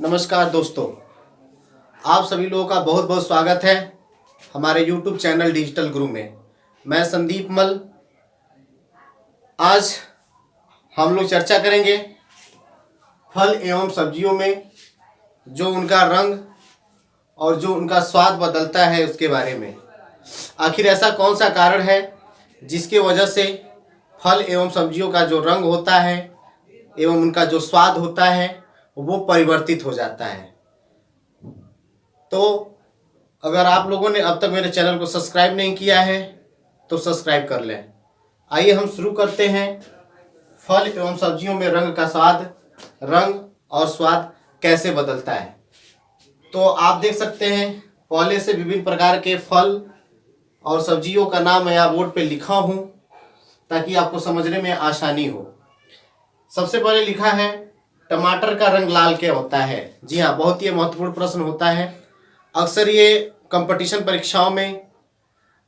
नमस्कार दोस्तों, आप सभी लोगों का बहुत बहुत स्वागत है हमारे YouTube चैनल डिजिटल गुरु में। मैं संदीप मल। आज हम लोग चर्चा करेंगे फल एवं सब्जियों में जो उनका रंग और जो उनका स्वाद बदलता है उसके बारे में। आखिर ऐसा कौन सा कारण है जिसके वजह से फल एवं सब्जियों का जो रंग होता है एवं उनका जो स्वाद होता है वो परिवर्तित हो जाता है। तो अगर आप लोगों ने अब तक मेरे चैनल को सब्सक्राइब नहीं किया है तो सब्सक्राइब कर लें। आइए हम शुरू करते हैं फल एवं सब्जियों में रंग और स्वाद कैसे बदलता है। तो आप देख सकते हैं पहले से विभिन्न प्रकार के फल और सब्जियों का नाम मैं यहाँ बोर्ड पे लिखा हूँ ताकि आपको समझने में आसानी हो। सबसे पहले लिखा है टमाटर का रंग लाल क्या होता है। जी हाँ, बहुत ही महत्वपूर्ण प्रश्न होता है। अक्सर ये कंपटीशन परीक्षाओं में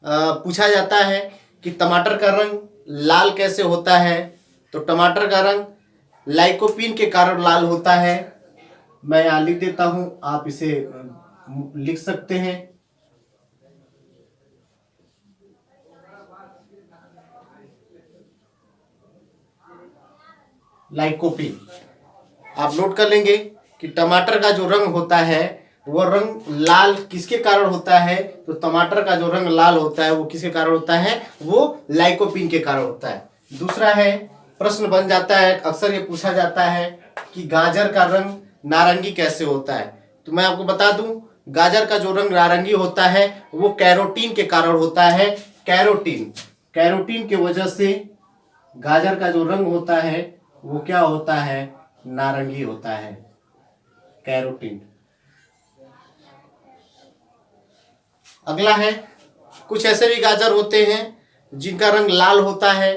पूछा जाता है कि टमाटर का रंग लाल कैसे होता है। तो टमाटर का रंग लाइकोपीन के कारण लाल होता है। मैं यहाँ लिख देता हूँ, आप इसे लिख सकते हैं। लाइकोपीन आप नोट कर लेंगे कि टमाटर का जो रंग होता है वो रंग लाल किसके कारण होता है। तो टमाटर का जो रंग लाल होता है वो किसके कारण होता है, वो लाइकोपीन के कारण होता है। दूसरा है, प्रश्न बन जाता है, अक्सर ये पूछा जाता है कि गाजर का रंग नारंगी कैसे होता है। तो मैं आपको बता दूं, गाजर का जो रंग नारंगी होता है वो कैरोटीन के कारण होता है। कैरोटीन की वजह से गाजर का जो रंग होता है वो क्या होता है, नारंगी होता है, कैरोटीन। अगला है, कुछ ऐसे भी गाजर होते हैं जिनका रंग लाल होता है।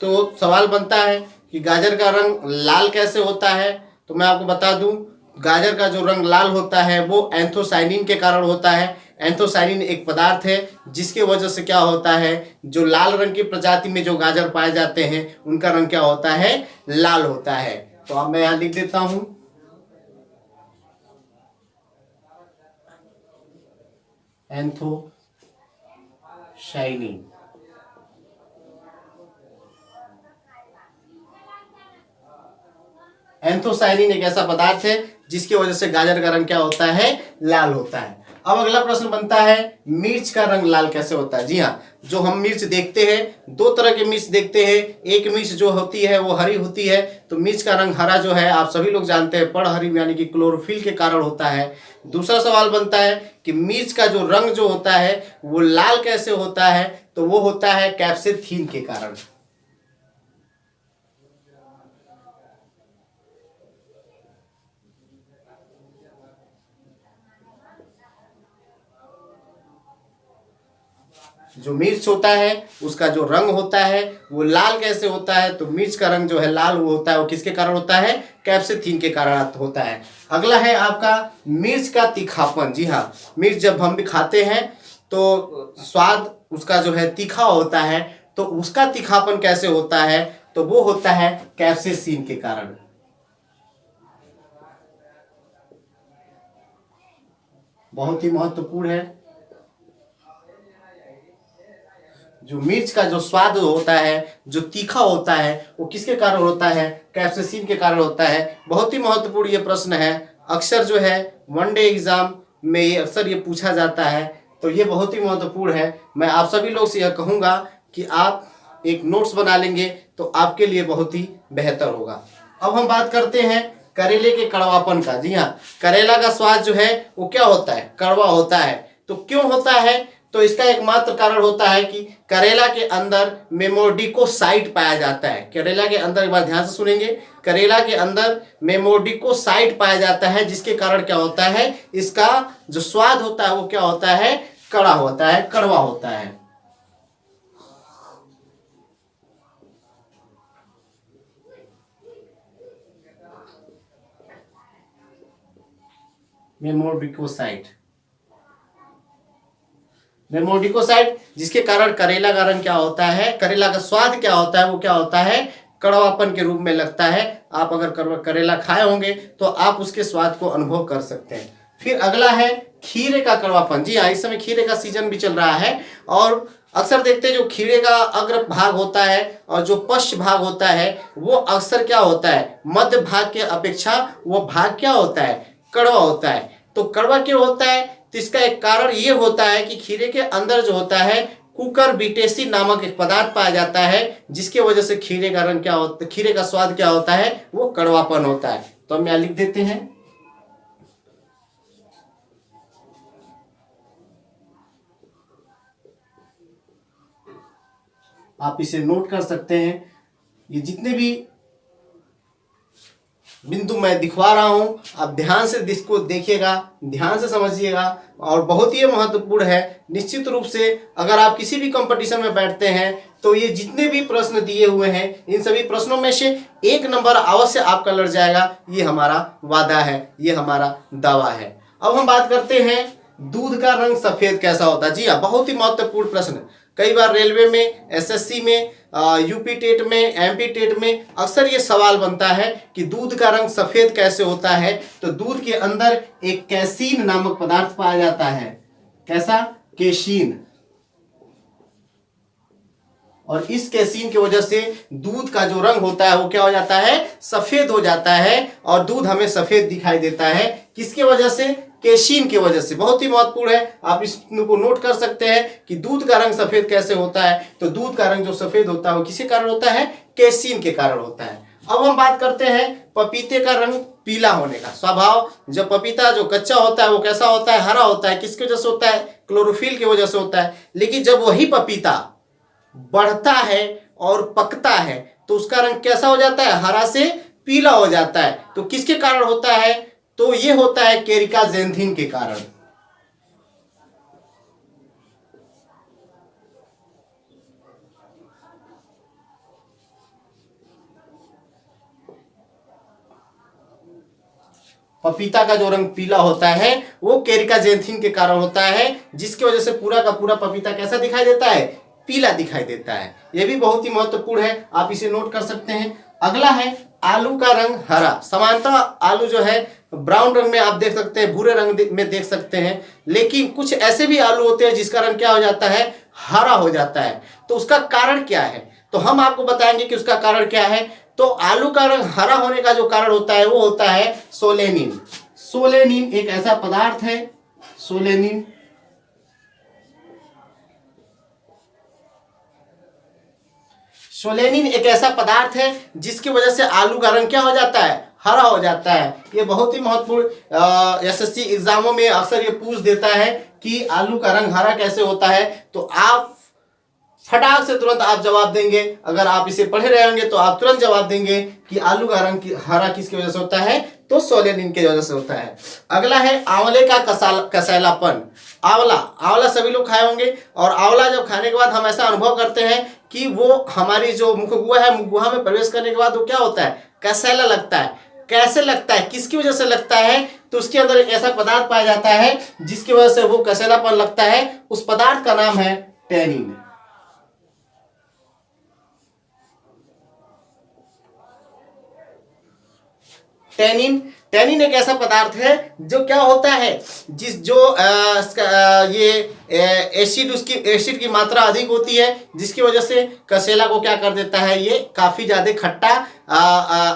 तो सवाल बनता है कि गाजर का रंग लाल कैसे होता है। तो मैं आपको बता दूं, गाजर का जो रंग लाल होता है वो एंथोसाइनिन के कारण होता है। एंथोसाइनिन एक पदार्थ है जिसके वजह से क्या होता है, जो लाल रंग की प्रजाति में जो गाजर पाए जाते हैं उनका रंग क्या होता है, लाल होता है। तो अब मैं यहां लिख देता हूं, एंथोसाइनिन। एंथोसाइनिन एक ऐसा पदार्थ है जिसकी वजह से गाजर का रंग क्या होता है, लाल होता है। अब अगला प्रश्न बनता है, मिर्च का रंग लाल कैसे होता है। जी हाँ, जो हम मिर्च देखते हैं, दो तरह के मिर्च देखते हैं। एक मिर्च जो होती है वो हरी होती है। तो मिर्च का रंग हरा जो है आप सभी लोग जानते हैं, पड़हरिम यानी कि क्लोरोफिल के कारण होता है। दूसरा सवाल बनता है कि मिर्च का जो रंग जो होता है वो लाल कैसे होता है। तो वो होता है कैप्सेथीन के कारण। जो मिर्च होता है उसका जो रंग होता है वो लाल कैसे होता है। तो मिर्च का रंग जो है लाल वो होता है, वो किसके कारण होता है, कैप्सेथीन के कारण होता है। अगला है आपका मिर्च का तीखापन। जी हाँ, मिर्च जब हम भी खाते हैं तो स्वाद उसका जो है तीखा होता है। तो उसका तीखापन कैसे होता है, तो वो होता है कैप्सेसिन के कारण। बहुत ही महत्वपूर्ण है। जो मिर्च का जो स्वाद होता है, जो तीखा होता है, वो किसके कारण होता है, कैप्सेसिन के कारण होता है। बहुत ही महत्वपूर्ण ये प्रश्न है। अक्सर जो है वनडे एग्जाम में ये अक्सर ये पूछा जाता है। तो ये बहुत ही महत्वपूर्ण है। मैं आप सभी लोग से यह कहूँगा कि आप एक नोट्स बना लेंगे तो आपके लिए बहुत ही बेहतर होगा। अब हम बात करते हैं करेले के कड़वापन का। जी हाँ, करेला का स्वाद जो है वो क्या होता है, कड़वा होता है। तो क्यों होता है, तो इसका एकमात्र कारण होता है कि करेला के अंदर मेमोडिकोसाइट पाया जाता है। करेला के अंदर, एक बार ध्यान से सुनेंगे, करेला के अंदर मेमोडिकोसाइट पाया जाता है जिसके कारण क्या होता है, इसका जो स्वाद होता है वो क्या होता है, कड़ा होता है, कड़वा होता है। मेमोडिकोसाइट जिसके कारण करेला का रंग क्या होता है, करेला का स्वाद क्या होता है, वो क्या होता है, कड़वापन के रूप में लगता है। आप अगर करेला खाए होंगे तो आप उसके स्वाद को अनुभव कर सकते हैं। फिर अगला है खीरे का कड़वापन। जी हाँ, इस समय खीरे का सीजन भी चल रहा है और अक्सर देखते हैं जो खीरे का अग्र भाग होता है और जो पश्च भाग होता है वो अक्सर क्या होता है, मध्य भाग के अपेक्षा वो भाग क्या होता है, कड़वा होता है। तो कड़वा क्यों होता है, तो इसका एक कारण ये होता है कि खीरे के अंदर जो होता है कुकुरबिटेसी नामक एक पदार्थ पाया जाता है, जिसकी वजह से खीरे का रंग क्या होता है, खीरे का स्वाद क्या होता है, वो कड़वापन होता है। तो हम यहाँ लिख देते हैं। आप इसे नोट कर सकते हैं। ये जितने भी बिंदु मैं दिखवा रहा हूं आप ध्यान से इसको देखिएगा, ध्यान से समझिएगा और बहुत ही महत्वपूर्ण है। निश्चित रूप से अगर आप किसी भी कंपटीशन में बैठते हैं तो ये जितने भी प्रश्न दिए हुए हैं इन सभी प्रश्नों में से 1 नंबर अवश्य आपका लड़ जाएगा। ये हमारा वादा है, ये हमारा दावा है। अब हम बात करते हैं दूध का रंग सफेद कैसा होता है। जी हाँ, बहुत ही महत्वपूर्ण प्रश्न। कई बार रेलवे में, एसएससी में, यूपी टेट में, एमपी टेट में अक्सर ये सवाल बनता है कि दूध का रंग सफेद कैसे होता है। तो दूध के अंदर एक कैसीन नामक पदार्थ पाया जाता है। कैसा? केसीन। और इस कैसीन की वजह से दूध का जो रंग होता है वो क्या हो जाता है, सफेद हो जाता है और दूध हमें सफेद दिखाई देता है। किसके वजह से? केसीन की वजह से। बहुत ही महत्वपूर्ण है, आप इसको नोट कर सकते हैं कि दूध का रंग सफेद कैसे होता है। तो दूध का रंग जो सफेद होता है वो किसके कारण होता है? केसीन के कारण होता है। अब हम बात करते हैं पपीते का रंग पीला होने का स्वभाव। जब पपीता जो कच्चा होता है वो कैसा होता है? हरा होता है। किसकी वजह से होता है? क्लोरोफिल की वजह से होता है। लेकिन जब वही पपीता बढ़ता है और पकता है तो उसका रंग कैसा हो जाता है? हरा से पीला हो जाता है। तो किसके कारण होता है? तो ये होता है केरिका ज़ैंथिन के कारण। पपीता का जो रंग पीला होता है वो केरिका ज़ैंथिन के कारण होता है, जिसकी वजह से पूरा का पूरा पपीता कैसा दिखाई देता है? पीला दिखाई देता है। यह भी बहुत ही महत्वपूर्ण है, आप इसे नोट कर सकते हैं। अगला है आलू का रंग हरा। सामान्यतः आलू जो है ब्राउन रंग में आप देख सकते हैं, भूरे रंग में देख सकते हैं, लेकिन कुछ ऐसे भी आलू होते हैं जिसका रंग क्या हो जाता है? हरा हो जाता है। तो उसका कारण क्या है? तो हम आपको बताएंगे कि उसका कारण क्या है। तो आलू का रंग हरा होने का जो कारण होता है वो होता है सोलेनिन। सोलेनिन एक ऐसा पदार्थ है, सोलेनिन सोलेनिन एक ऐसा पदार्थ है जिसकी वजह से आलू का रंग क्या हो जाता है? हरा हो जाता है। ये बहुत ही महत्वपूर्ण एसएससी एग्जामों में अक्सर ये पूछ देता है कि आलू का रंग हरा कैसे होता है। तो आप फटाक से तुरंत आप जवाब देंगे। अगर आप इसे पढ़े रहेंगे तो आप तुरंत जवाब देंगे कि आलू का रंग हरा किसकी वजह से होता है? तो सोलेनिन की वजह से होता है। अगला है आंवले का कसैलापन। आंवला, आंवला सभी लोग खाए होंगे और आंवला जब खाने के बाद हम ऐसा अनुभव करते हैं कि वो हमारी जो मुखगुहा है, मुखगुहा में प्रवेश करने के बाद वो क्या होता है? कसैला लगता है। कैसे लगता है? किसकी वजह से लगता है? तो उसके अंदर एक ऐसा पदार्थ पाया जाता है जिसकी वजह से वो कसैलापन लगता है। उस पदार्थ का नाम है टैनिन। टैनिन एक ऐसा पदार्थ है जो क्या होता है, ये एसिड की मात्रा अधिक होती है, जिसकी वजह से कसेला को क्या कर देता है? ये काफी ज्यादा खट्टा,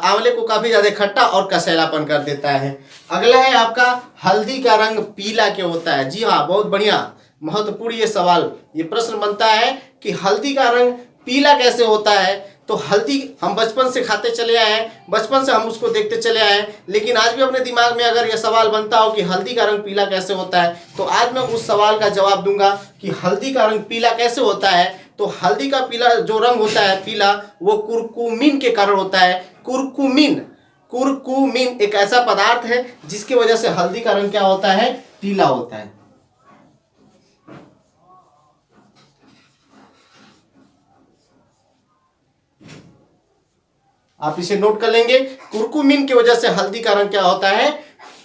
आंवले को काफी ज्यादा खट्टा और कसैलापन कर देता है। अगला है आपका हल्दी का रंग पीला क्यों होता है। जी हाँ, बहुत बढ़िया, महत्वपूर्ण ये सवाल, ये प्रश्न बनता है कि हल्दी का रंग पीला कैसे होता है। तो हल्दी हम बचपन से खाते चले आए हैं, बचपन से हम उसको देखते चले आए हैं, लेकिन आज भी अपने दिमाग में अगर यह सवाल बनता हो कि हल्दी का रंग पीला कैसे होता है, तो आज मैं उस सवाल का जवाब दूंगा कि हल्दी का रंग पीला कैसे होता है। तो हल्दी का पीला जो रंग होता है पीला, वो कुरकुमिन के कारण होता है। कुरकुमिन, कुरकुमिन एक ऐसा पदार्थ है जिसकी वजह से हल्दी का रंग क्या होता है? पीला होता है। आप इसे नोट कर लेंगे, कुरकुमिन की वजह से हल्दी का रंग क्या होता है?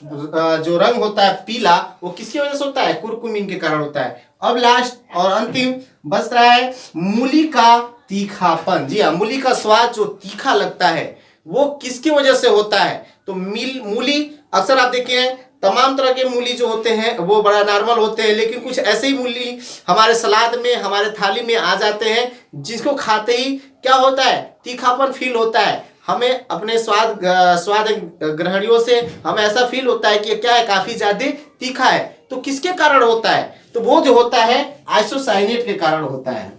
जो रंग होता है पीला, वो किसकी वजह से होता है? कुरकुमीन के कारण होता है। अब लास्ट और अंतिम बच रहा है मूली का तीखापन। जी हाँ, मूली का स्वाद जो तीखा लगता है वो किसकी वजह से होता है? तो मूली अक्सर आप देखिए तमाम तरह के मूली जो होते हैं वो बड़ा नॉर्मल होते हैं, लेकिन कुछ ऐसे ही मूली हमारे सलाद में, हमारे थाली में आ जाते हैं जिसको खाते ही क्या होता है? तीखापन फील होता है। हमें अपने स्वाद ग्रहणियों से हमें ऐसा फील होता है कि क्या है, काफी ज्यादा तीखा है। तो किसके कारण होता है? तो वो जो होता है आइसोसाइनेट के कारण होता है।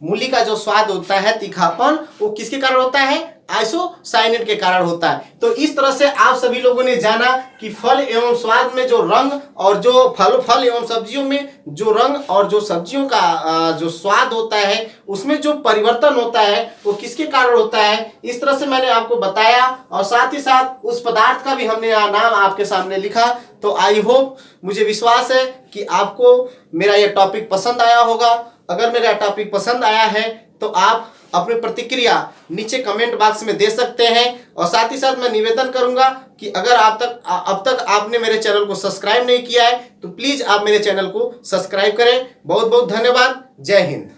मूली का जो स्वाद होता है तीखापन, वो किसके कारण होता है? आइसोसाइनेट के कारण होता है। तो इस तरह से आप सभी लोगों ने जाना कि फल एवं स्वाद में जो रंग और जो फल एवं सब्जियों में जो रंग और जो सब्जियों का जो स्वाद होता है उसमें जो परिवर्तन होता है वो किसके कारण होता है। इस तरह से मैंने आपको बताया और साथ ही साथ उस पदार्थ का भी हमने नाम आपके सामने लिखा। तो आई होप, मुझे विश्वास है कि आपको मेरा यह टॉपिक पसंद आया होगा। अगर मेरा टॉपिक पसंद आया है तो आप अपनी प्रतिक्रिया नीचे कमेंट बॉक्स में दे सकते हैं। और साथ ही साथ मैं निवेदन करूंगा कि अगर अब तक आपने मेरे चैनल को सब्सक्राइब नहीं किया है तो प्लीज आप मेरे चैनल को सब्सक्राइब करें। बहुत बहुत धन्यवाद। जय हिंद।